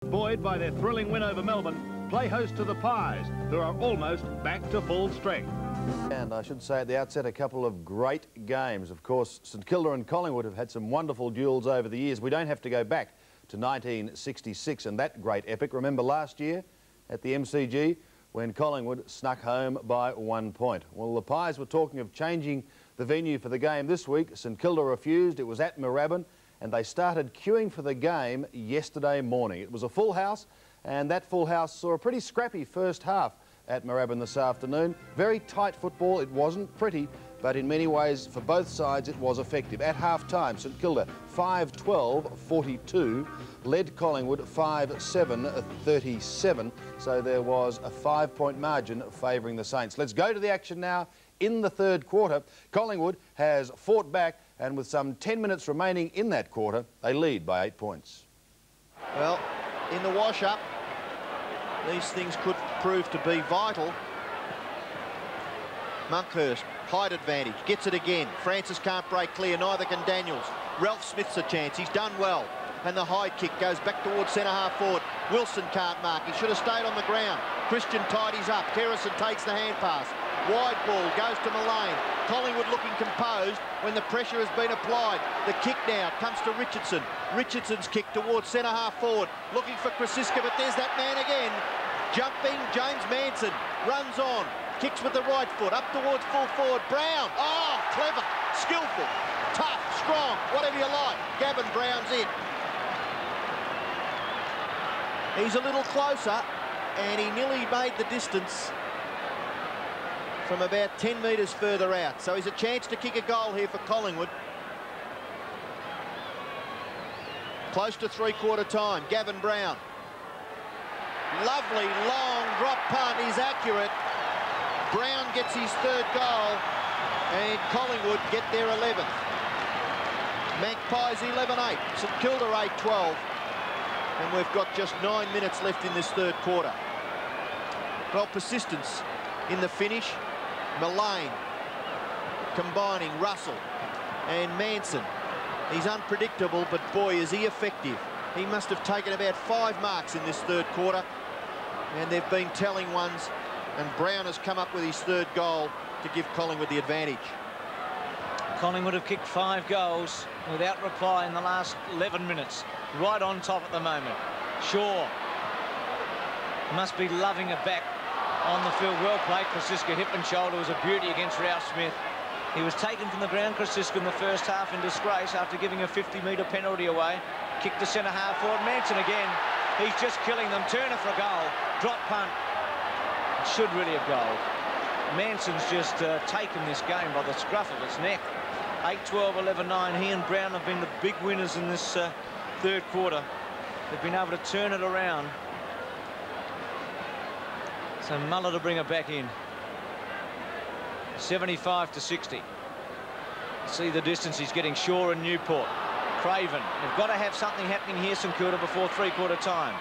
Buoyed by their thrilling win over Melbourne, play host to the Pies, who are almost back to full strength. And I should say at the outset, a couple of great games. Of course, St Kilda and Collingwood have had some wonderful duels over the years. We don't have to go back to 1966 and that great epic. Remember last year at the MCG when Collingwood snuck home by 1 point. Well, the Pies were talking of changing the venue for the game this week. St Kilda refused. It was at Moorabbin, and they started queuing for the game yesterday morning. It was a full house, and that full house saw a pretty scrappy first half at Moorabbin this afternoon. Very tight football. It wasn't pretty, but in many ways for both sides it was effective. At half-time, St Kilda 5-12-42 led Collingwood 5-7-37, so there was a 5-point margin favouring the Saints. Let's go to the action now in the third quarter. Collingwood has fought back, and with some 10 minutes remaining in that quarter, they lead by 8 points. Well, in the wash-up, these things could prove to be vital. Monkhurst, height advantage, gets it again. Francis can't break clear, neither can Daniels. Ralph Smith's a chance, he's done well. And the high kick goes back towards centre-half forward. Wilson can't mark, he should have stayed on the ground. Christian tidies up, Kerrison takes the hand pass. Wide ball goes to Mullane. Collingwood looking composed when the pressure has been applied. The kick now comes to Richardson. Richardson's kick towards centre-half forward. Looking for Krasiska, but there's that man again. Jumping, James Manson runs on. Kicks with the right foot, up towards full forward. Brown, oh, clever, skillful, tough, strong, whatever you like. Gavin Brown's in. He's a little closer, and he nearly made the distance from about 10 metres further out. So he's a chance to kick a goal here for Collingwood. Close to three-quarter time. Gavin Brown. Lovely long drop punt. He's accurate. Brown gets his third goal, and Collingwood get their 11th. Magpies 11-8. St Kilda 8-12. And we've got just 9 minutes left in this third quarter. Well, persistence in the finish. Mullane combining Russell and Manson. He's unpredictable, but boy, is he effective. He must have taken about 5 marks in this third quarter, and they've been telling ones, and Brown has come up with his third goal to give Collingwood the advantage. Collingwood have kicked 5 goals without reply in the last 11 minutes. Right on top at the moment. Shaw must be loving it back on the field. Well played, Krasiska. Hip and shoulder was a beauty against Ralph Smith. He was taken from the ground, Krasiska, in the first half in disgrace after giving a 50-metre penalty away. Kicked to centre-half forward. Manson again. He's just killing them. Turner for a goal. Drop punt. It should really have goaled. Manson's just taken this game by the scruff of its neck. 8-12, 11-9. He and Brown have been the big winners in this third quarter. They've been able to turn it around. So Muller to bring it back in. 75-60. See the distance he's getting. Shaw and Newport. Craven. They've got to have something happening here, St Kilda, before three-quarter time.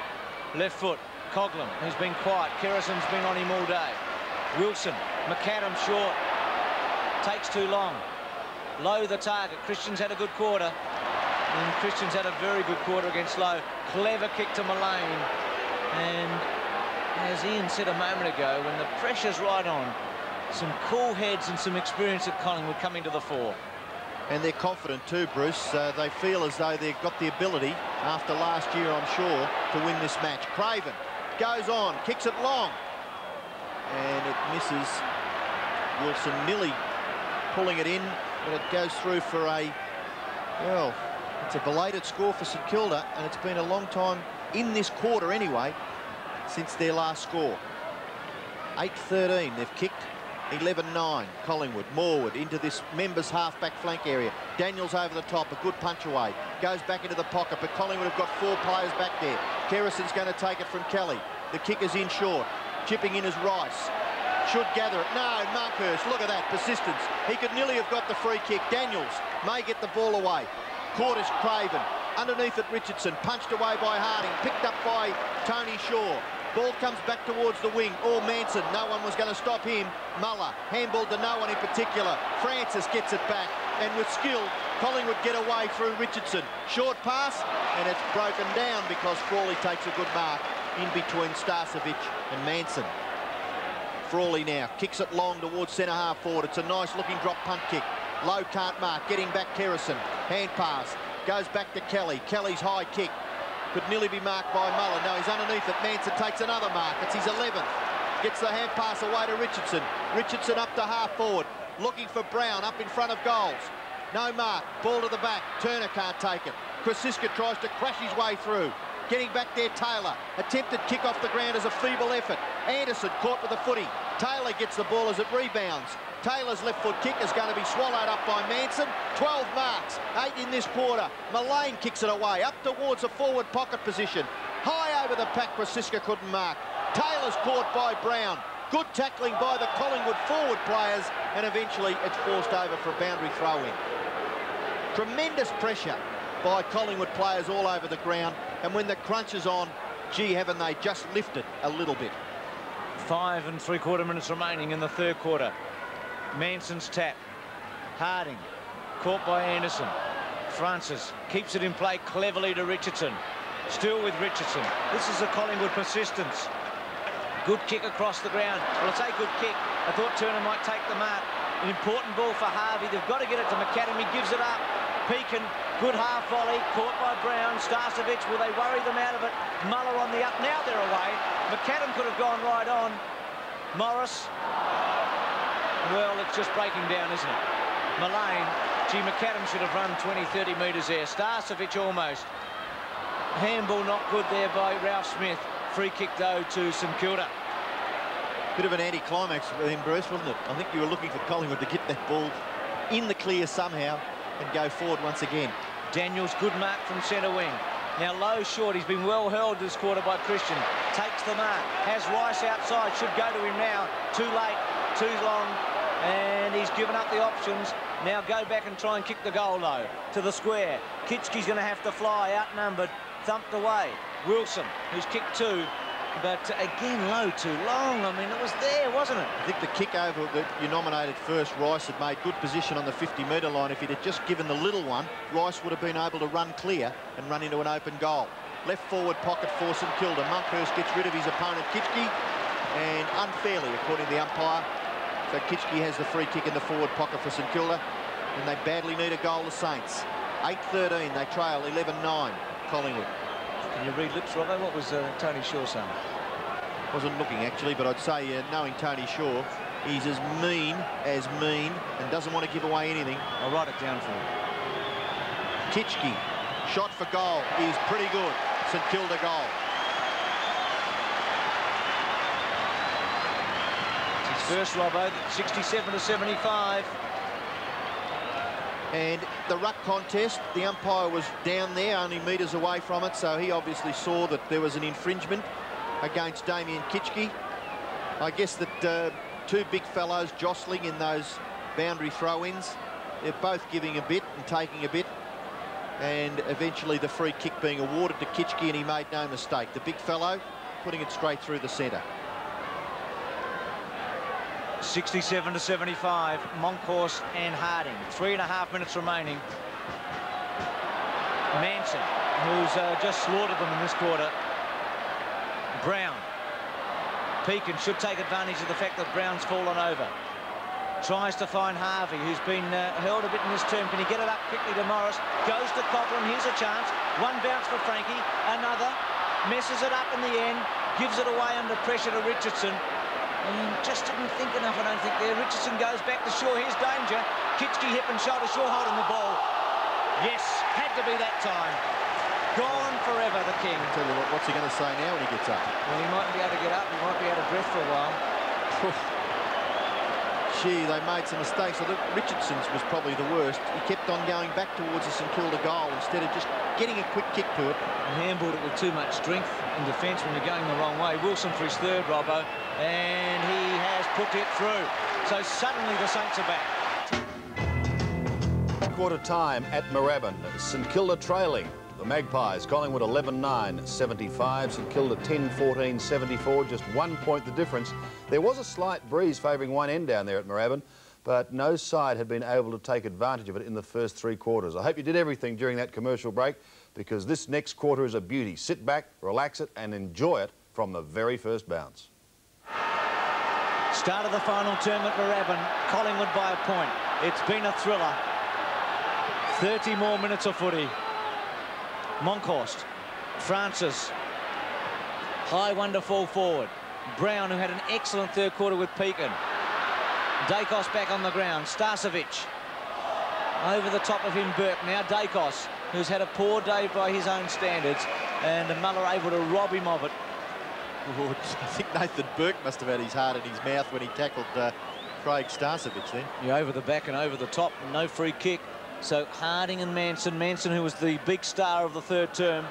Left foot. Coghlan, who's been quiet. Kerrison's been on him all day. Wilson. McAdam short. Takes too long. Low the target. Christian's had a good quarter. And Christian's had a very good quarter against Low. Clever kick to Mullane. And as Ian said a moment ago, when the pressure's right on, some cool heads and some experience at Collingwood coming to the fore. And they're confident too, Bruce. They feel as though they've got the ability, after last year, I'm sure, to win this match. Craven goes on, kicks it long. And it misses. Wilson nearly pulling it in, but it goes through for a, well, it's a belated score for St Kilda, and it's been a long time, in this quarter anyway, since their last score. 8-13, they've kicked. 11-9, Collingwood. Morwood into this members' half-back flank area. Daniels over the top, a good punch away. Goes back into the pocket, but Collingwood have got 4 players back there. Kerrison's going to take it from Kelly. The kick is in short. Chipping in is Rice. Should gather it. No, Monkhurst, look at that, persistence. He could nearly have got the free kick. Daniels may get the ball away. Caught is Craven. Underneath it, Richardson. Punched away by Harding. Picked up by Tony Shaw. Ball comes back towards the wing. Or Manson. No one was going to stop him. Muller. Handball to no one in particular. Francis gets it back. And with skill, Collingwood get away through Richardson. Short pass, and it's broken down because Frawley takes a good mark in between Starcevic and Manson. Frawley now kicks it long towards centre-half forward. It's a nice-looking drop punt kick. Lowe can't mark. Getting back Kerrison. Hand pass. Goes back to Kelly. Kelly's high kick. Could nearly be marked by Muller. No, he's underneath it. Manson takes another mark. It's his 11th. Gets the hand pass away to Richardson. Richardson up to half forward. Looking for Brown up in front of goals. No mark. Ball to the back. Turner can't take it. Krasiska tries to crash his way through. Getting back there, Taylor. Attempted kick off the ground as a feeble effort. Anderson caught with the footy. Taylor gets the ball as it rebounds. Taylor's left foot kick is going to be swallowed up by Manson. 12 marks, 8 in this quarter. Mullane kicks it away, up towards a forward pocket position. High over the pack, Krasiska couldn't mark. Taylor's caught by Brown. Good tackling by the Collingwood forward players, and eventually it's forced over for a boundary throw-in. Tremendous pressure by Collingwood players all over the ground, and when the crunch is on, gee, haven't they just lifted a little bit. 5 3/4 minutes remaining in the third quarter. Manson's tap. Harding caught by Anderson. Francis keeps it in play cleverly to Richardson. Still with Richardson. This is a Collingwood persistence. Good kick across the ground. Well, it's a good kick. I thought Turner might take the mark. An important ball for Harvey. They've got to get it to McAdam. He gives it up. Pekin, good half volley, caught by Brown. Starcevic, will they worry them out of it? Muller on the up. Now they're away. McAdam could have gone right on. Morris. Well, it's just breaking down, isn't it? Mullane. Gee, McAdam should have run 20, 30 metres there. Starcevic almost. Handball not good there by Ralph Smith. Free kick, though, to St Kilda. Bit of an anticlimax for them, Bruce, wasn't it? I think you were looking for Collingwood to get that ball in the clear somehow and go forward once again. Daniels, good mark from centre wing. Now Lowe short. He's been well held this quarter by Christian. Takes the mark. Has Rice outside. Should go to him now. Too late. Too long. And he's given up the options. Now go back and try and kick the goal, Lowe. To the square. Kitschke's going to have to fly. Outnumbered. Thumped away. Wilson, who's kicked 2. But again, Lowe too long. I mean, it was there, wasn't it? I think the kick over that you nominated first, Rice, had made good position on the 50-metre line. If he'd have just given the little one, Rice would have been able to run clear and run into an open goal. Left forward pocket for St Kilda. Monkhurst gets rid of his opponent, Kitschke, and unfairly, according to the umpire. So Kitschke has the free kick in the forward pocket for St Kilda, and they badly need a goal, the Saints. 8-13, they trail 11-9, Collingwood. Can you read lips, Robbo? What was Tony Shaw saying? Wasn't looking, actually, but I'd say, knowing Tony Shaw, he's as mean and doesn't want to give away anything. I'll write it down for you. Kitschke, shot for goal, is pretty good. St Kilda goal. It's his first, Robbo, 67-75. And the ruck contest, the umpire was down there, only metres away from it, so he obviously saw that there was an infringement against Damien Kitschke. I guess that 2 big fellows jostling in those boundary throw-ins. They're both giving a bit and taking a bit, and eventually the free kick being awarded to Kitschke, and he made no mistake. The big fellow putting it straight through the centre. 67-75, Monkhorst and Harding. 3.5 minutes remaining. Manson, who's just slaughtered them in this quarter. Brown. Pekin should take advantage of the fact that Brown's fallen over. Tries to find Harvey, who's been held a bit in this term. Can he get it up quickly to Morris? Goes to Cochrane. Here's a chance. One bounce for Frankie. Another. Messes it up in the end. Gives it away under pressure to Richardson. Just didn't think enough, I don't think, there. Richardson goes back to Shaw. Here's danger. Kitschke hip and shoulder. Shaw holding the ball. Yes, had to be that time. Gone forever, the King. I'll tell you what, what's he going to say now when he gets up? Well, he might be able to get up. He might be out of breath for a while. Gee, they made some mistakes. I think Richardson's was probably the worst. He kept on going back towards the St Kilda goal instead of just getting a quick kick to it. And handballed it with too much strength in defence when you're going the wrong way. Wilson for his third, Robbo, and he has put it through. So suddenly the Saints are back. Quarter time at Moorabbin. St Kilda trailing. The Magpies, Collingwood 11-9-75, St Kilda 10-14-74, just 1 point the difference. There was a slight breeze favouring one end down there at Moorabbin, but no side had been able to take advantage of it in the first 3 quarters. I hope you did everything during that commercial break, because this next quarter is a beauty. Sit back, relax it, and enjoy it from the very first bounce. Start of the final term at Moorabbin. Collingwood by a point. It's been a thriller. 30 more minutes of footy. Monkhorst, Francis, high one to fall forward. Brown, who had an excellent third quarter with Pekin. Dacos back on the ground. Starcevic over the top of him, Burke. Now Dacos, who's had a poor day by his own standards, and Muller able to rob him of it. Oh, I think Nathan Burke must have had his heart in his mouth when he tackled Craig Starcevic then. Yeah, over the back and over the top. No free kick. So Harding and Manson. Manson, who was the big star of the third term.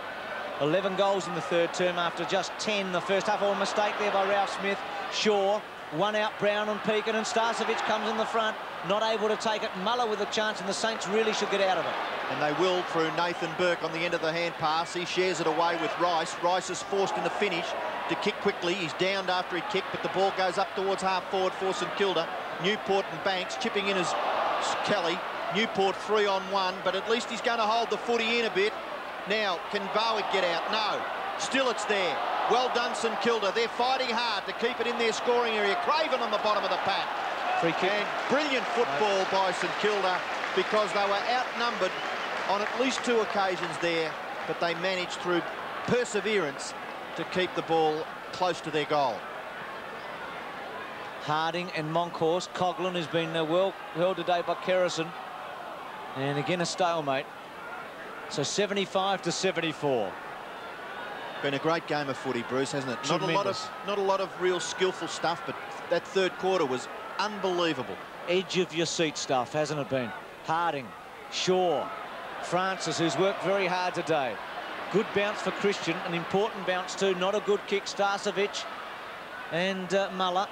11 goals in the third term after just 10 the first half. A mistake there by Ralph Smith. Shaw, one out, Brown and Pekin, and Starcevic comes in the front, not able to take it. Muller with a chance, and the Saints really should get out of it. And they will through Nathan Burke on the end of the hand pass. He shares it away with Rice. Rice is forced in the finish to kick quickly. He's downed after he kicked, but the ball goes up towards half forward for St Kilda. Newport and Banks chipping in as Kelly. Newport 3-on-1, but at least he's going to hold the footy in a bit. Now, can Barwick get out? No. Still it's there. Well done, St Kilda. They're fighting hard to keep it in their scoring area. Craven on the bottom of the pack. Free kick. And brilliant football by St Kilda, because they were outnumbered on at least 2 occasions there, but they managed through perseverance to keep the ball close to their goal. Harding and Monkhorst. Coughlin has been well held today by Kerrison. And again a stalemate. So 75 to 74. Been a great game of footy, Bruce, hasn't it? Tremendous. Not a lot of real skillful stuff, but that third quarter was unbelievable. Edge of your seat stuff, hasn't it been? Harding, Shaw, Francis, who's worked very hard today. Good bounce for Christian, an important bounce too. Not a good kick. Starcevic and Muller.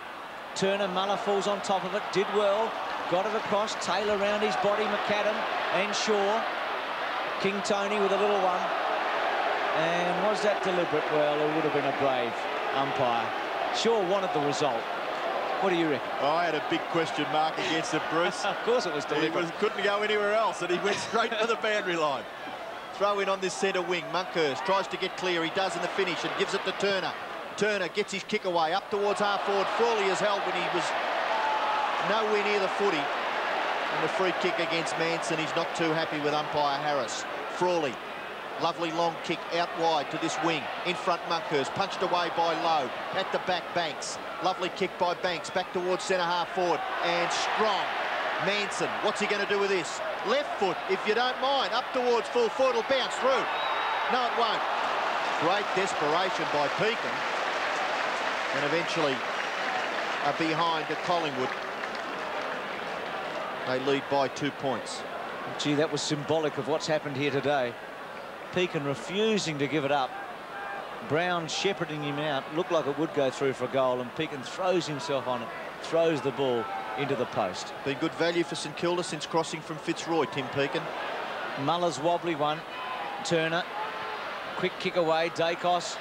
Turner, Muller falls on top of it. Did well. Got it across. Taylor round his body. McAdam and Shaw. King Tony with a little one. And was that deliberate? Well, it would have been a brave umpire. Shaw wanted the result. What do you reckon? Oh, I had a big question mark against it, Bruce. Of course it was deliberate. He couldn't go anywhere else, and he went straight for the boundary line. Throw in on this centre wing. Monkhorst tries to get clear. He does in the finish and gives it to Turner. Turner gets his kick away up towards half forward. Frawley is held when he was nowhere near the footy. And the free kick against Manson. He's not too happy with umpire Harris. Frawley, lovely long kick out wide to this wing. In front Monkhorst, punched away by Lowe. At the back Banks. Lovely kick by Banks. Back towards centre half forward. And strong. Manson, what's he going to do with this? Left foot, if you don't mind. Up towards full foot. It'll bounce through. No, it won't. Great desperation by Pekin. And eventually behind to Collingwood. They lead by 2 points. Gee, that was symbolic of what's happened here today. Pekin refusing to give it up. Brown shepherding him out. Looked like it would go through for a goal, and Pekin throws himself on it, throws the ball into the post. Been good value for St Kilda since crossing from Fitzroy, Tim Pekin. Muller's wobbly one. Turner, quick kick away. Dacos.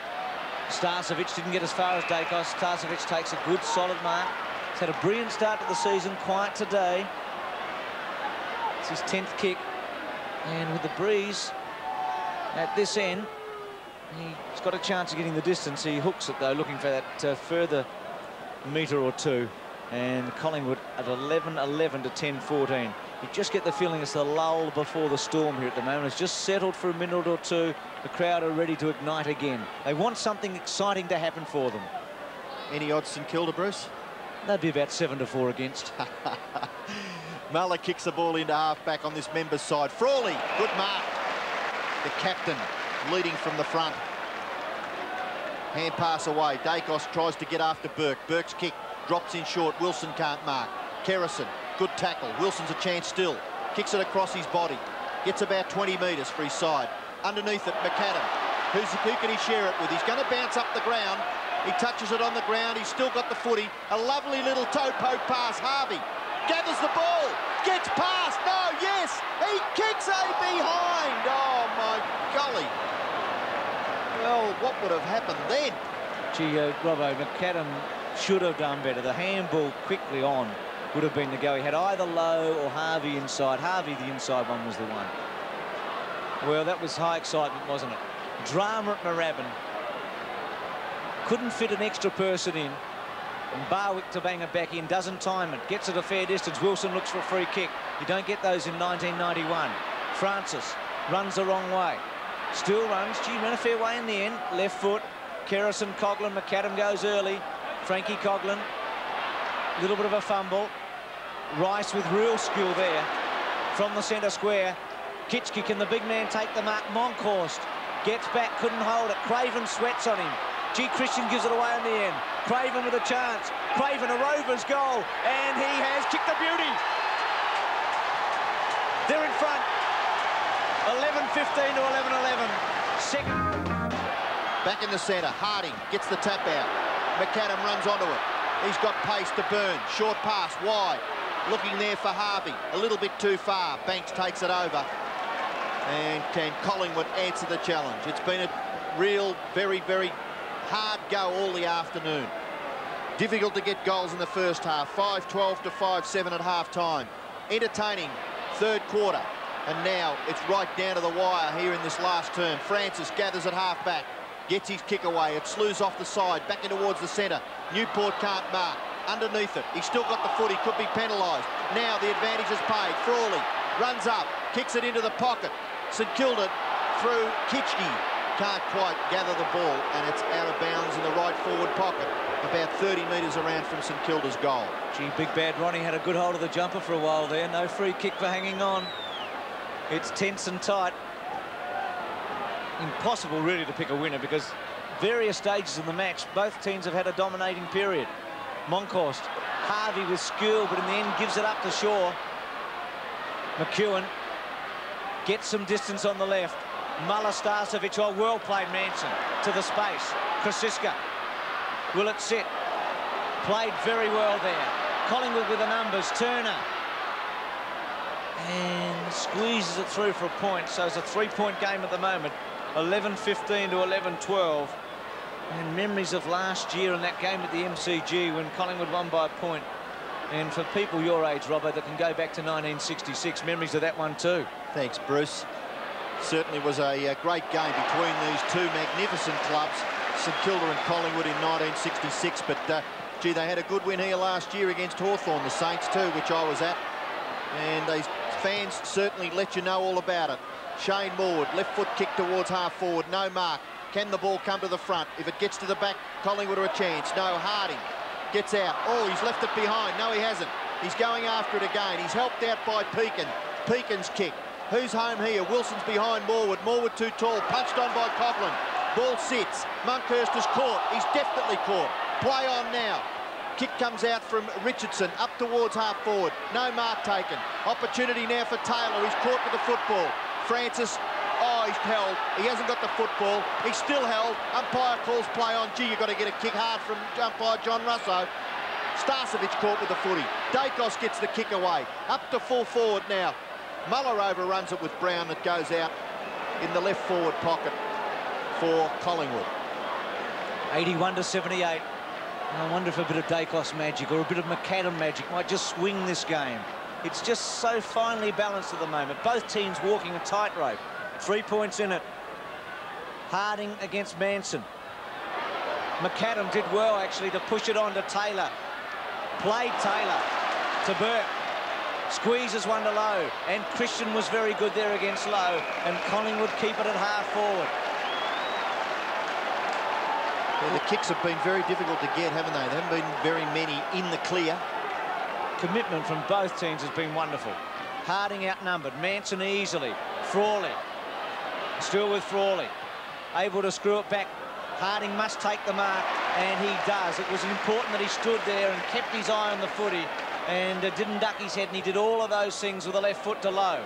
Starcevic didn't get as far as Dacos. Starcevic takes a good solid mark. He's had a brilliant start to the season, quiet today. It's his 10th kick, and with the breeze at this end, he's got a chance of getting the distance. He hooks it though, looking for that further metre or two. And Collingwood at 11-11 to 10-14. You just get the feeling it's the lull before the storm here at the moment. It's just settled for a minute or two. The crowd are ready to ignite again. They want something exciting to happen for them. Any odds St Kilda, Bruce? They'd be about 7-4 against. Muller kicks the ball into half-back on this member's side. Frawley, good mark. The captain leading from the front. Hand pass away. Dacos tries to get after Burke. Burke's kick drops in short. Wilson can't mark. Kerrison, good tackle. Wilson's a chance still. Kicks it across his body. Gets about 20 metres for his side. Underneath it, McAdam. Who can he share it with? He's going to bounce up the ground. He touches it on the ground. He's still got the footy. A lovely little toe poke pass. Harvey gathers the ball. Gets past. No, yes. He kicks a behind. Oh, my golly. Well, what would have happened then? Gee, Robbo, McAdam should have done better. The handball quickly on. would have been the go. He had either Lowe or Harvey inside. Harvey, the inside one, was the one. Well, that was high excitement, wasn't it? Drama at Moorabbin. Couldn't fit an extra person in. And Barwick to bang it back in, doesn't time it, gets it a fair distance. Wilson looks for a free kick. You don't get those in 1991. Francis runs the wrong way. Still runs. Gee, ran a fair way in the end. Left foot. Kerrison, Coughlin, McAdam goes early. Frankie Coughlin. A little bit of a fumble. Rice with real skill there from the centre square. Kitchke, can the big man take the mark? Monkhorst gets back, couldn't hold it. Craven sweats on him. G. Christian gives it away in the end. Craven with a chance. Craven, a Rovers goal, and he has kicked the beauty. They're in front. 11-15 to 11-11. Second. Back in the centre, Harding gets the tap out. McAdam runs onto it. He's got pace to burn. Short pass, wide. Looking there for Harvey. A little bit too far. Banks takes it over. And can Collingwood answer the challenge? It's been a real, very, very hard go all the afternoon. Difficult to get goals in the first half. 5-12 to 5-7 at half-time. Entertaining third quarter. And now it's right down to the wire here in this last term. Francis gathers at half-back. Gets his kick away. It slews off the side, back in towards the centre. Newport can't mark. Underneath it. He's still got the foot. He could be penalised. Now the advantage is paid. Frawley runs up, kicks it into the pocket. St Kilda through Kitchke. Can't quite gather the ball, and it's out of bounds in the right forward pocket, about 30 metres around from St Kilda's goal. Gee, Big Bad Ronnie had a good hold of the jumper for a while there. No free kick for hanging on. It's tense and tight. Impossible really to pick a winner, because various stages of the match, both teams have had a dominating period. Monkhorst, Harvey with skill, but in the end gives it up to Shaw. McEwen gets some distance on the left. Muller, Starcevic, oh, well played Manson to the space. Krasiska, will it sit? Played very well there. Collingwood with the numbers. Turner. And squeezes it through for a point, so it's a three-point game at the moment. 11-15 to 11-12. And memories of last year in that game at the MCG when Collingwood won by a point. And for people your age, Robbo, that can go back to 1966, memories of that one too. Thanks, Bruce. Certainly was a great game between these two magnificent clubs, St Kilda and Collingwood in 1966. But, gee, they had a good win here last year against Hawthorn, the Saints too, which I was at. And these fans certainly let you know all about it. Shane Morwood, left foot kick towards half forward, no mark. Can the ball come to the front? If it gets to the back, Collingwood are a chance. No, Harding gets out. Oh, he's left it behind. No, he hasn't. He's going after it again. He's helped out by Pekin. Pekin's kick. Who's home here? Wilson's behind Morwood. Morwood too tall. Punched on by Coughlin. Ball sits. Monkhorst is caught. He's definitely caught. Play on now. Kick comes out from Richardson up towards half forward. No mark taken. Opportunity now for Taylor. He's caught with the football. Francis, oh, he's held. He hasn't got the football. He's still held. Umpire calls play on. Gee, you've got to get a kick hard from umpire John Russo. Starcevic caught with the footy. Dacos gets the kick away. Up to full forward now. Muller overruns it with Brown that goes out in the left forward pocket for Collingwood. 81 to 78. I wonder if a bit of Dacos magic or a bit of McAdam magic might just swing this game. It's just so finely balanced at the moment. Both teams walking a tightrope. 3 points in it. Harding against Manson. McAdam did well, actually, to push it on to Taylor. Played Taylor to Burke. Squeezes one to Lowe. And Christian was very good there against Lowe. And Collingwood keep it at half forward. Yeah, the kicks have been very difficult to get, haven't they? There haven't been very many in the clear. Commitment from both teams has been wonderful. Harding outnumbered. Manson easily. Frawley. Still with Frawley. Able to screw it back. Harding must take the mark, and he does. It was important that he stood there and kept his eye on the footy and didn't duck his head, and he did all of those things with the left foot to Lowe.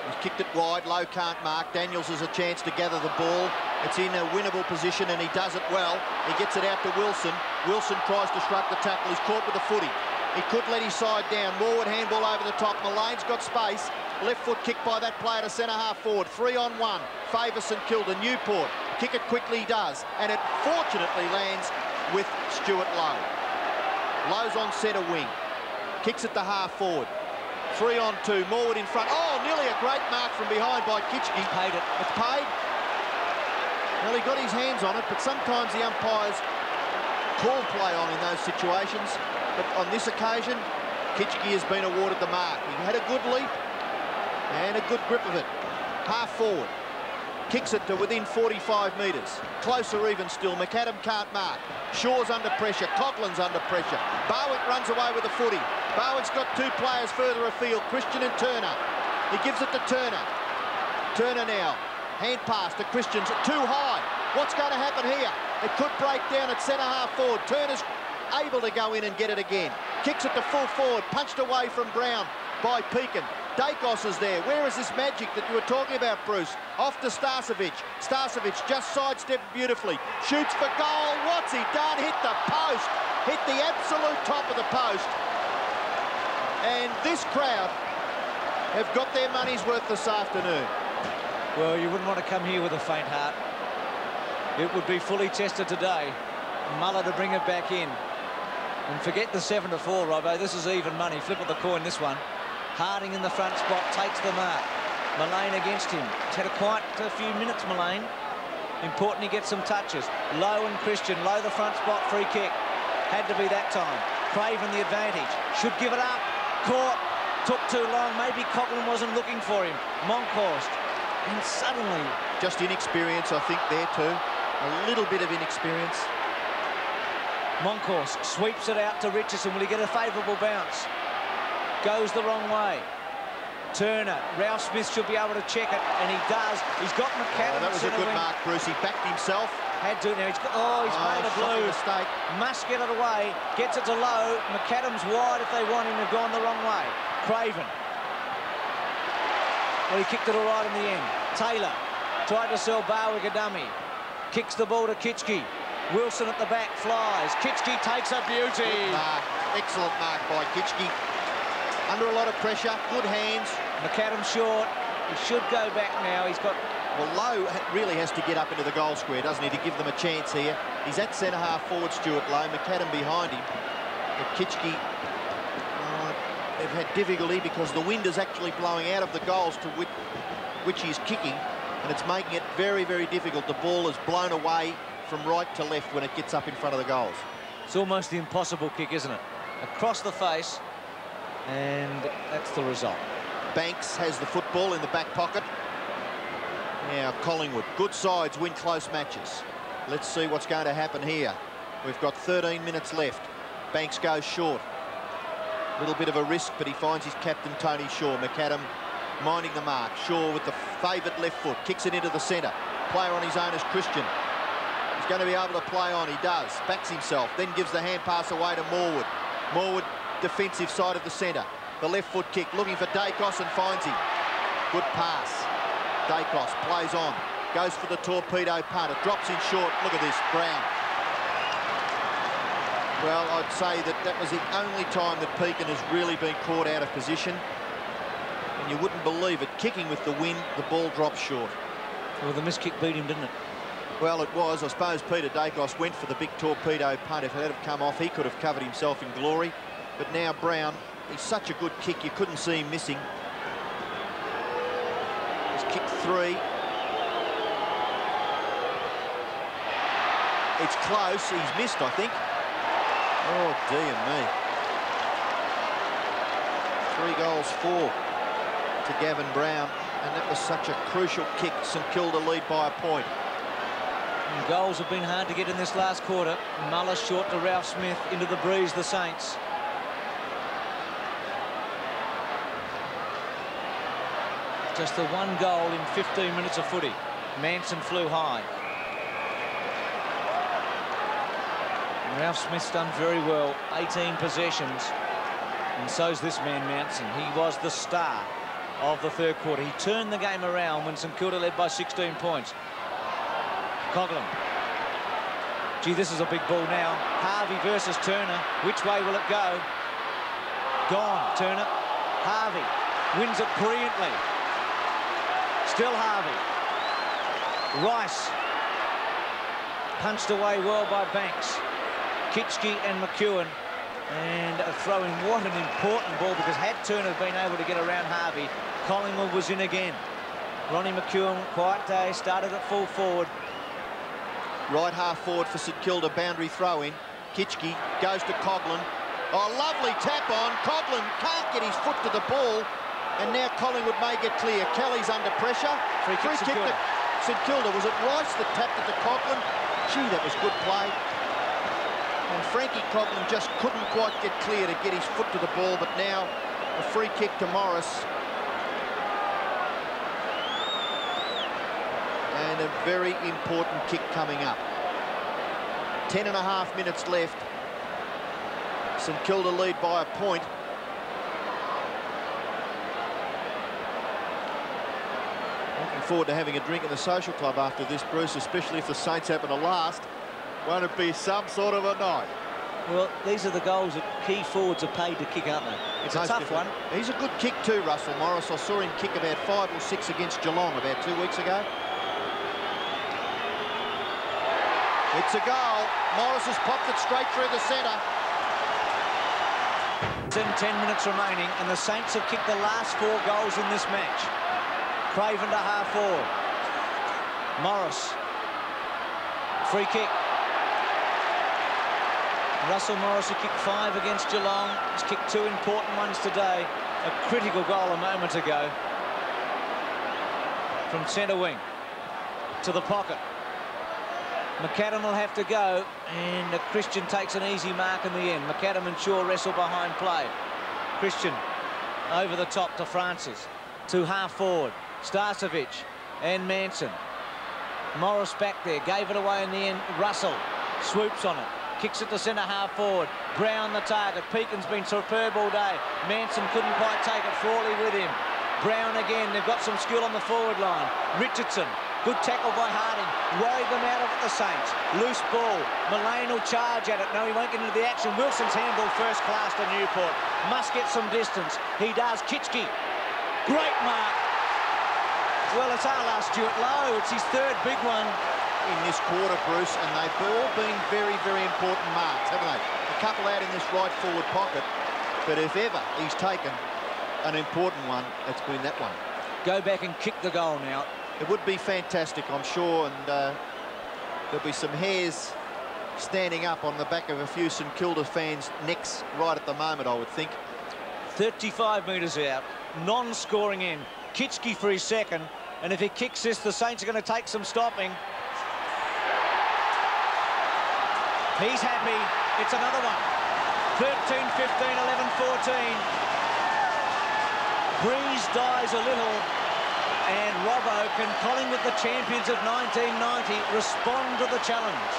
He's kicked it wide. Lowe can't mark. Daniels has a chance to gather the ball. It's in a winnable position, and he does it well. He gets it out to Wilson. Wilson tries to shrug the tackle. He's caught with the footy. He could let his side down. Morwood handball over the top. Mullane's got space. Left foot kick by that player to centre half forward. 3-on-1. Favour St Kilda. Newport. Kick it quickly, he does. And it fortunately lands with Stuart Lowe. Lowe's on centre wing. Kicks it to half forward. 3 on 2. Morwood in front. Oh, nearly a great mark from behind by Kitchke. Paid it. It's paid. Well, he got his hands on it, but sometimes the umpires call play on in those situations. But on this occasion, Kitchke has been awarded the mark. He had a good leap and a good grip of it. Half forward. Kicks it to within 45 metres. Closer even still. McAdam can't mark. Shaw's under pressure. Coughlin's under pressure. Barwick runs away with the footy. Barwick's got 2 players further afield, Christian and Turner. He gives it to Turner. Turner now. Hand pass to Christian. Too high. What's going to happen here? It could break down at centre-half forward. Turner's able to go in and get it again. Kicks it to full forward. Punched away from Brown by Pekin. Dacos is there. Where is this magic that you were talking about, Bruce? Off to Starcevic. Starcevic just sidestepped beautifully. Shoots for goal. What's he done? Hit the post. Hit the absolute top of the post. And this crowd have got their money's worth this afternoon. Well, you wouldn't want to come here with a faint heart. It would be fully tested today. Muller to bring it back in. And forget the 7-4, Robbo. This is even money. Flip of the coin, this one. Harding in the front spot, takes the mark. Mullane against him. It's had quite a few minutes, Mullane. Important he gets some touches. Lowe and Christian, Lowe the front spot, free kick. Had to be that time. Craven the advantage. Should give it up. Caught. Took too long. Maybe Coughlin wasn't looking for him. Monkhorst. And suddenly... Just inexperience, I think, there too. A little bit of inexperience. Monkhorst sweeps it out to Richardson. Will he get a favourable bounce? Goes the wrong way. Turner, Ralph Smith should be able to check it, and he does. He's got McAdam. That was a good mark, Bruce. He backed himself. Had to now. He's made a blue mistake. Must get it away. Gets it to Lowe. McAdam's wide if they want him. They've gone the wrong way. Craven. Well, he kicked it all right in the end. Taylor tried to sell Barwick a dummy. Kicks the ball to Kitchke. Wilson at the back flies. Kitchke takes a beauty. Good mark. Excellent mark by Kitchke. Under a lot of pressure, good hands. McAdam short. He should go back now. He's got... Well, Lowe really has to get up into the goal square, doesn't he, to give them a chance here. He's at centre-half forward, Stuart Lowe. McAdam behind him. But Kitchke, they've had difficulty because the wind is actually blowing out of the goals to which he's kicking, and it's making it very, very difficult. The ball is blown away from right to left when it gets up in front of the goals. It's almost the impossible kick, isn't it? Across the face. And that's the result. Banks has the football in the back pocket. Now Collingwood, good sides win close matches. Let's see what's going to happen here. We've got 13 minutes left. Banks goes short. A little bit of a risk, but he finds his captain Tony Shaw. McAdam minding the mark. Shaw with the favoured left foot, kicks it into the centre. Player on his own is Christian. He's going to be able to play on. He does. Backs himself, then gives the hand pass away to Morwood. Morwood, defensive side of the centre. The left foot kick, looking for Dacos and finds him. Good pass. Dacos plays on. Goes for the torpedo punt. It drops in short. Look at this, Brown. Well, I'd say that was the only time that Pekin has really been caught out of position. And you wouldn't believe it. Kicking with the wind, the ball drops short. Well, the missed kick beat him, didn't it? Well, it was. I suppose Peter Dacos went for the big torpedo punt. If it had come off, he could have covered himself in glory. But now Brown, he's such a good kick, you couldn't see him missing. He's kicked 3. It's close. He's missed, I think. Oh, dear me. 3 goals, 4 to Gavin Brown. And that was such a crucial kick. St Kilda lead by a point. And goals have been hard to get in this last quarter. Muller short to Ralph Smith, into the breeze, the Saints. Just the 1 goal in 15 minutes of footy. Manson flew high. And Ralph Smith's done very well. 18 possessions. And so's this man, Manson. He was the star of the third quarter. He turned the game around when St Kilda led by 16 points. Coughlin. Gee, this is a big ball now. Harvey versus Turner. Which way will it go? Gone, Turner. Harvey wins it brilliantly. Still Harvey. Rice. Punched away well by Banks. Kitchke and McEwen. And a throw-in, what an important ball, because had Turner been able to get around Harvey, Collingwood was in again. Ronnie McEwen, quiet day, started at full forward. Right half forward for St Kilda, boundary throw-in. Kitchke goes to Coghlan. Oh, lovely tap on. Coghlan can't get his foot to the ball. And now Collingwood may get clear. Kelly's under pressure. Free kick to St Kilda. Was it Rice that tapped it to Coghlan? Gee, that was good play. And Frankie Coghlan just couldn't quite get clear to get his foot to the ball. But now a free kick to Morris. And a very important kick coming up. 10.5 minutes left. St Kilda lead by a point. Looking forward to having a drink in the social club after this, Bruce, especially if the Saints happen to last. Won't it be some sort of a night? Well, these are the goals that key forwards are paid to kick, aren't they? It's a tough one. He's a good kick too, Russell Morris. I saw him kick about 5 or 6 against Geelong about 2 weeks ago. It's a goal. Morris has popped it straight through the centre. 10 minutes remaining, and the Saints have kicked the last 4 goals in this match. Craven to half forward. Morris. Free kick. Russell Morris, who kicked 5 against Geelong, has kicked 2 important ones today. A critical goal a moment ago. From centre wing to the pocket. McAdam will have to go, and Christian takes an easy mark in the end. McAdam and Shaw wrestle behind play. Christian over the top to Francis, to half forward. Starcevic and Manson. Morris back there, gave it away in the end. Russell swoops on it, kicks it to centre half forward. Brown the target. Peakin's been superb all day. Manson couldn't quite take it. Frawley with him. Brown again. They've got some skill on the forward line. Richardson. Good tackle by Harding. Worried them out of it, the Saints. Loose ball. Mullane will charge at it. No, he won't get into the action. Wilson's handball first class to Newport. Must get some distance. He does. Kitchke. Great mark. Well, it's our last Stuart Lowe. It's his 3rd big one In this quarter, Bruce, and they've all been very, very important marks, haven't they? A couple out in this right forward pocket, but if ever he's taken an important one, it's been that one. Go back and kick the goal now. It would be fantastic, I'm sure, and there'll be some hairs standing up on the back of a few St Kilda fans' necks right at the moment, I would think. 35 metres out, non-scoring end. Kitchke for his 2nd, and if he kicks this, the Saints are going to take some stopping. He's happy. It's another one. 13, 15, 11, 14. Breeze dies a little. And Robbo, can Collingwood, the champions of 1990, respond to the challenge?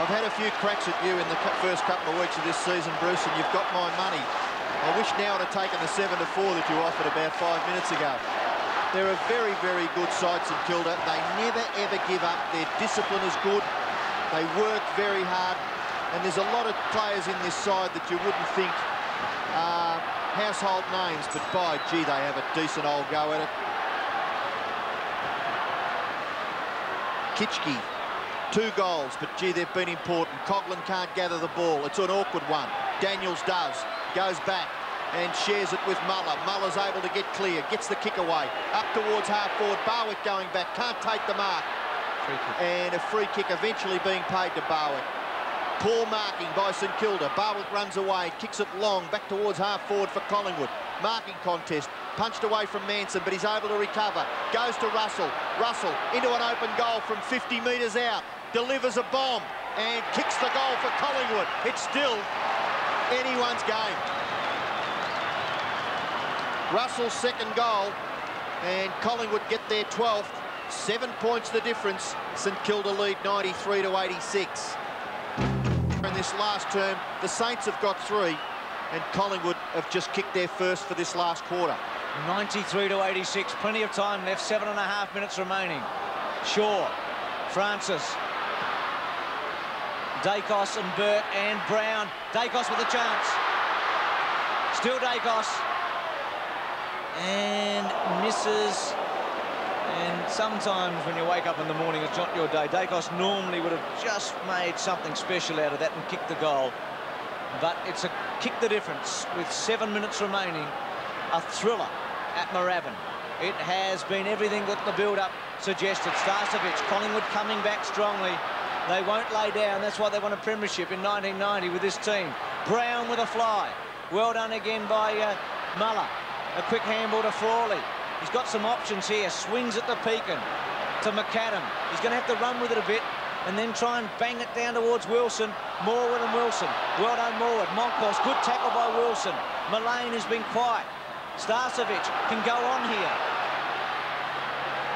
I've had a few cracks at you in the first couple of weeks of this season, Bruce, and you've got my money. I wish now I'd have taken the 7-4 that you offered about 5 minutes ago. They're a very, very good side, St Kilda. They never, ever give up. Their discipline is good. They work very hard. And there's a lot of players in this side that you wouldn't think are household names, but by gee, they have a decent old go at it. Kitchke, 2 goals, but gee, they've been important. Coghlan can't gather the ball. It's an awkward one. Daniels does. Goes back and shares it with Muller. Muller's able to get clear, gets the kick away. Up towards half forward. Barwick going back, can't take the mark. And a free kick eventually being paid to Barwick. Poor marking by St Kilda. Barwick runs away, kicks it long, back towards half forward for Collingwood. Marking contest, punched away from Manson, but he's able to recover. Goes to Russell. Russell into an open goal from 50 metres out. Delivers a bomb and kicks the goal for Collingwood. It's still anyone's game. Russell's 2nd goal, and Collingwood get their 12th. 7 points the difference. St Kilda lead 93-86. In this last term, the Saints have got 3, and Collingwood have just kicked their first for this last quarter. 93-86, plenty of time left, 7.5 minutes remaining. Shaw, Francis, Dacos and Burt and Brown. Dacos with a chance. Still Dacos. And misses. And sometimes when you wake up in the morning, it's not your day. Dacos normally would have just made something special out of that and kicked the goal. but it's a kick the difference with 7 minutes remaining. A thriller at Moorabbin. It has been everything that the build-up suggested. Starcevic, Collingwood coming back strongly. They won't lay down. That's why they won a premiership in 1990 with this team. Brown with a fly. Well done again by Muller. A quick handball to Frawley. He's got some options here. Swings at the Pekin to McAdam. He's going to have to run with it a bit and then try and bang it down towards Wilson. Morwood and Wilson. Well done, Morwood. Monkhorst, good tackle by Wilson. Mullane has been quiet. Starcevic can go on here.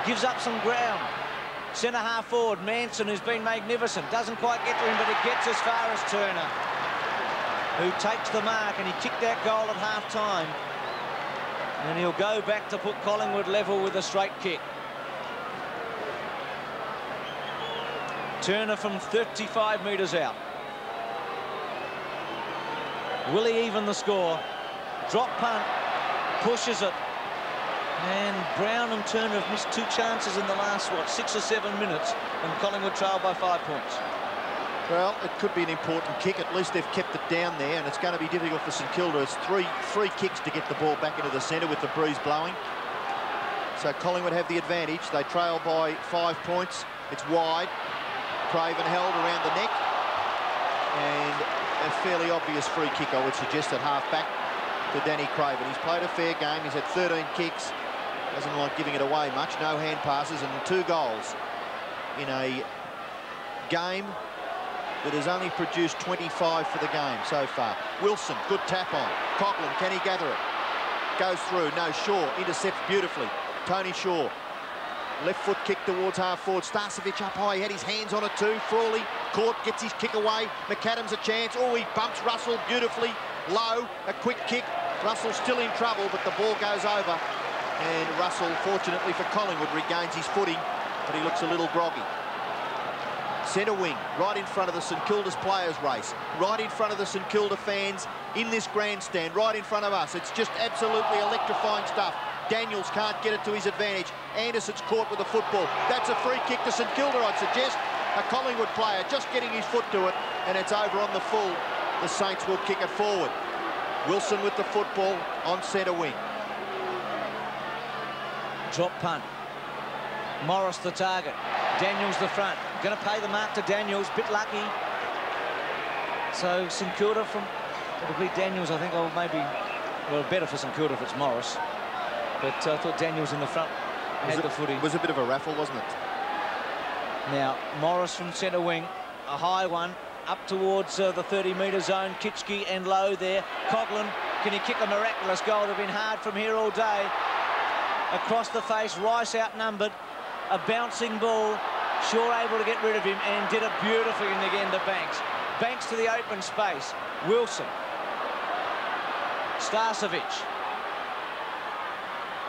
Gives up some ground. Centre half forward, Manson, who's been magnificent. Doesn't quite get to him, but it gets as far as Turner, who takes the mark, and he kicked that goal at half-time. And he'll go back to put Collingwood level with a straight kick. Turner from 35 metres out. Will he even the score? Drop punt, pushes it. And Brown and Turner have missed 2 chances in the last, what, 6 or 7 minutes, and Collingwood trail by 5 points. Well, it could be an important kick. At least they've kept it down there, and it's going to be difficult for St Kilda. It's three kicks to get the ball back into the centre with the breeze blowing. So Collingwood have the advantage. They trail by 5 points. It's wide. Craven held around the neck. And a fairly obvious free kick, I would suggest, at half-back to Danny Craven. He's played a fair game. He's had 13 kicks. Doesn't like giving it away much. No hand passes and 2 goals in a game that has only produced 25 for the game so far. Wilson, good tap on. Coughlin, can he gather it? Goes through. No, Shaw intercepts beautifully. Tony Shaw. Left foot kick towards half forward. Starcevic up high. He had his hands on it too. Frawley caught, gets his kick away. McAdam's a chance. Oh, he bumps Russell beautifully. Low, a quick kick. Russell still in trouble, but the ball goes over. And Russell, fortunately for Collingwood, regains his footing, but he looks a little groggy. Centre wing, right in front of the St Kilda's players' race, right in front of the St Kilda fans in this grandstand, right in front of us. It's just absolutely electrifying stuff. Daniels can't get it to his advantage. Anderson's caught with the football. That's a free kick to St Kilda, I'd suggest. A Collingwood player just getting his foot to it, and it's over on the full. The Saints will kick it forward. Wilson with the football on centre wing. Drop punt. Morris the target. Daniels the front. Going to pay the mark to Daniels. Bit lucky. So St Kilda from... It'll be Daniels, I think. Or maybe... Well, better for St Kilda if it's Morris. But I thought Daniels in the front had the footy. It was a bit of a raffle, wasn't it? Now, Morris from centre wing. A high one. Up towards the 30-metre zone. Kitschke and Lowe there. Coughlin, can he kick a miraculous goal? They've been hard from here all day. Across the face, Rice outnumbered. A bouncing ball. Shaw able to get rid of him and did it beautifully in again to Banks. Banks to the open space. Wilson. Starcevic.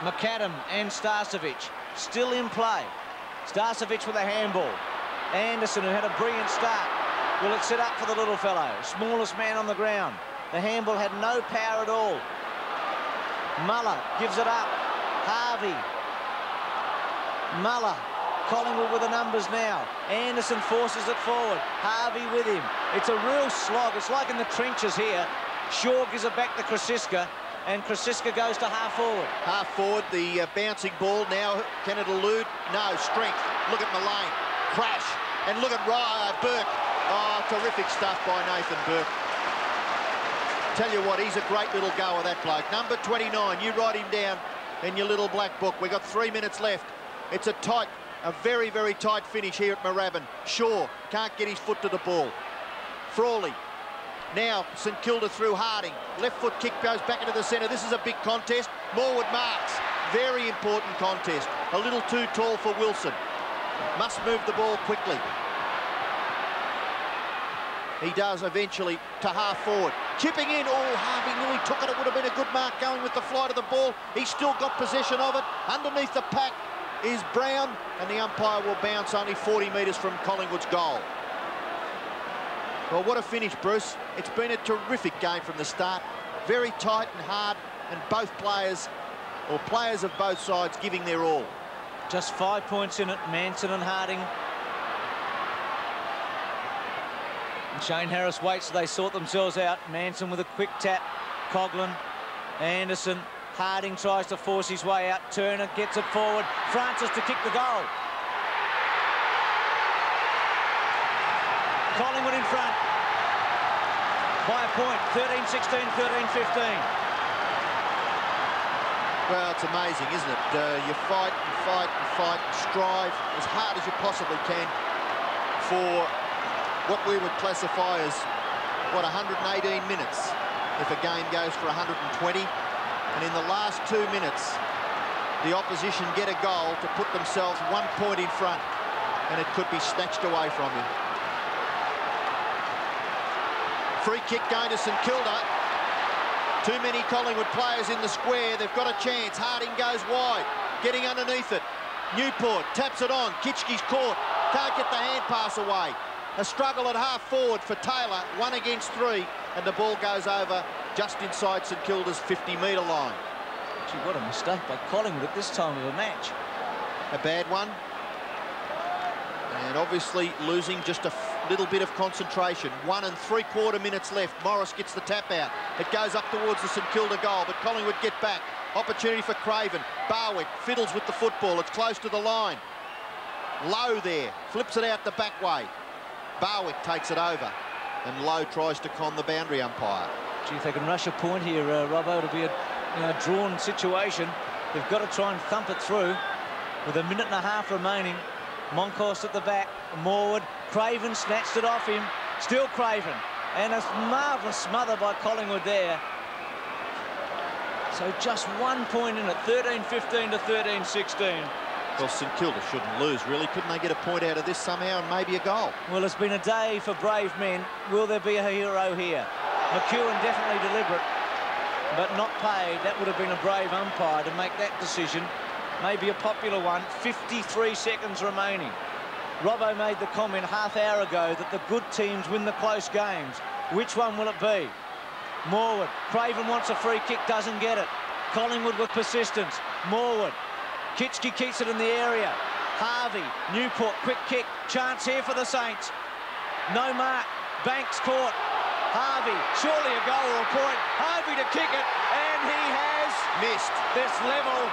McAdam and Starcevic still in play. Starcevic with a handball. Anderson, who had a brilliant start. Will it set up for the little fellow? Smallest man on the ground. The handball had no power at all. Muller gives it up. Harvey. Muller. Collingwood with the numbers now. Anderson forces it forward. Harvey with him. It's a real slog. It's like in the trenches here. Shaw gives it back to Krasiska, and Krasiska goes to half forward. Half forward, the bouncing ball now. Can it elude? No, strength. Look at Mullane. Crash. And look at Burke. Oh, terrific stuff by Nathan Burke. Tell you what, he's a great little goer, that bloke. Number 29, you write him down in your little black book. We've got 3 minutes left. It's a very, very tight finish here at Moorabbin. Shaw can't get his foot to the ball. Frawley. Now St Kilda through Harding. Left foot kick goes back into the centre. This is a big contest. Morwood marks. Very important contest. A little too tall for Wilson. Must move the ball quickly. He does eventually to half forward. Chipping in. Oh, Harvey nearly took it. It would have been a good mark going with the flight of the ball. He's still got possession of it. Underneath the pack is Brown, and the umpire will bounce only 40 metres from Collingwood's goal. Well, what a finish, Bruce. It's been a terrific game from the start. Very tight and hard, and both players, or players of both sides, giving their all. Just 5 points in it, Manson and Harding. Shane Harris waits till they sort themselves out. Manson with a quick tap. Coughlin, Anderson, Harding tries to force his way out. Turner gets it forward. Francis to kick the goal. Collingwood in front by a point. 13-16, 13-15. Well, it's amazing, isn't it? You fight and fight and fight and strive as hard as you possibly can for what we would classify as, what, 118 minutes if a game goes for 120. And in the last 2 minutes, the opposition get a goal to put themselves 1 point in front, and it could be snatched away from you. Free kick going to St Kilda. Too many Collingwood players in the square. They've got a chance. Harding goes wide, getting underneath it. Newport taps it on. Kitchke's caught. Can't get the hand pass away. A struggle at half forward for Taylor. 1 against 3, and the ball goes over just inside St Kilda's 50-metre line. Gee, what a mistake by Collingwood at this time of a match. A bad one. And obviously losing just a little bit of concentration. 1 3/4 minutes left. Morris gets the tap out. It goes up towards the St Kilda goal, but Collingwood get back. Opportunity for Craven. Barwick fiddles with the football. It's close to the line. Lowe there. Flips it out the back way. Barwick takes it over. And Lowe tries to con the boundary umpire. Gee, if they can rush a point here, Robbo, it'll be a drawn situation. They've got to try and thump it through with a minute and a half remaining. Monkhorst at the back, Morwood, Craven snatched it off him, still Craven, and a marvellous smother by Collingwood there. So just 1 point in it, 13-15 to 13-16. Well, St Kilda shouldn't lose, really. Couldn't they get a point out of this somehow and maybe a goal? Well, it's been a day for brave men. Will there be a hero here? McEwen definitely deliberate, but not paid. That would have been a brave umpire to make that decision. Maybe a popular one. 53 seconds remaining. Robbo made the comment half hour ago that the good teams win the close games. Which one will it be? Morwood. Craven wants a free kick, doesn't get it. Collingwood with persistence. Morwood. Kitchke keeps it in the area. Harvey. Newport. Quick kick. Chance here for the Saints. No mark. Banks caught. Harvey. Surely a goal or a point. Harvey to kick it. And he has missed. This level.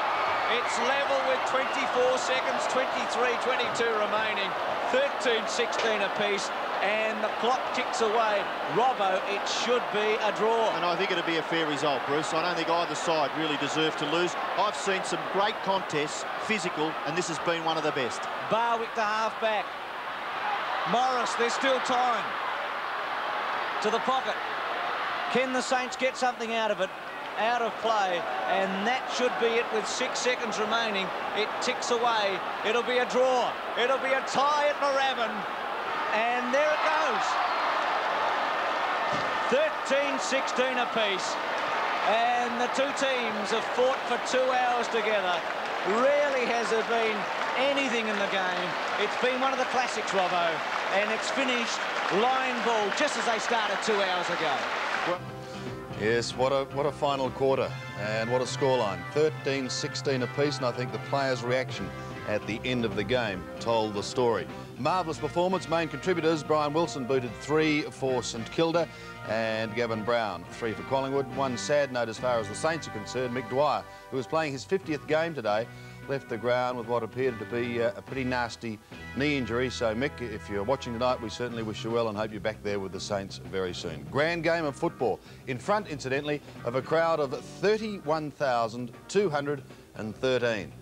It's level with 24 seconds, 23-22 remaining, 13-16 apiece, and the clock ticks away. Robbo, it should be a draw. And I think it'll be a fair result, Bruce. I don't think either side really deserve to lose. I've seen some great contests, physical, and this has been one of the best. Barwick the half-back. Morris, there's still time. To the pocket. Can the Saints get something out of it? Out of play, and that should be it with 6 seconds remaining. It ticks away. It'll be a draw. It'll be a tie at Moorabbin, and there it goes. 13-16 apiece, and the two teams have fought for 2 hours together. Rarely has there been anything in the game. It's been one of the classics, Robbo, and it's finished line ball just as they started 2 hours ago. Yes, what a final quarter and what a scoreline. 13-16 apiece, and I think the players' reaction at the end of the game told the story. Marvellous performance. Main contributors, Brian Wilson booted 3 for St Kilda and Gavin Brown 3 for Collingwood. One sad note as far as the Saints are concerned, Mick Dwyer, who was playing his 50th game today, left the ground with what appeared to be a pretty nasty knee injury. So, Mick, if you're watching tonight, we certainly wish you well and hope you're back there with the Saints very soon. Grand game of football, in front, incidentally, of a crowd of 31,213.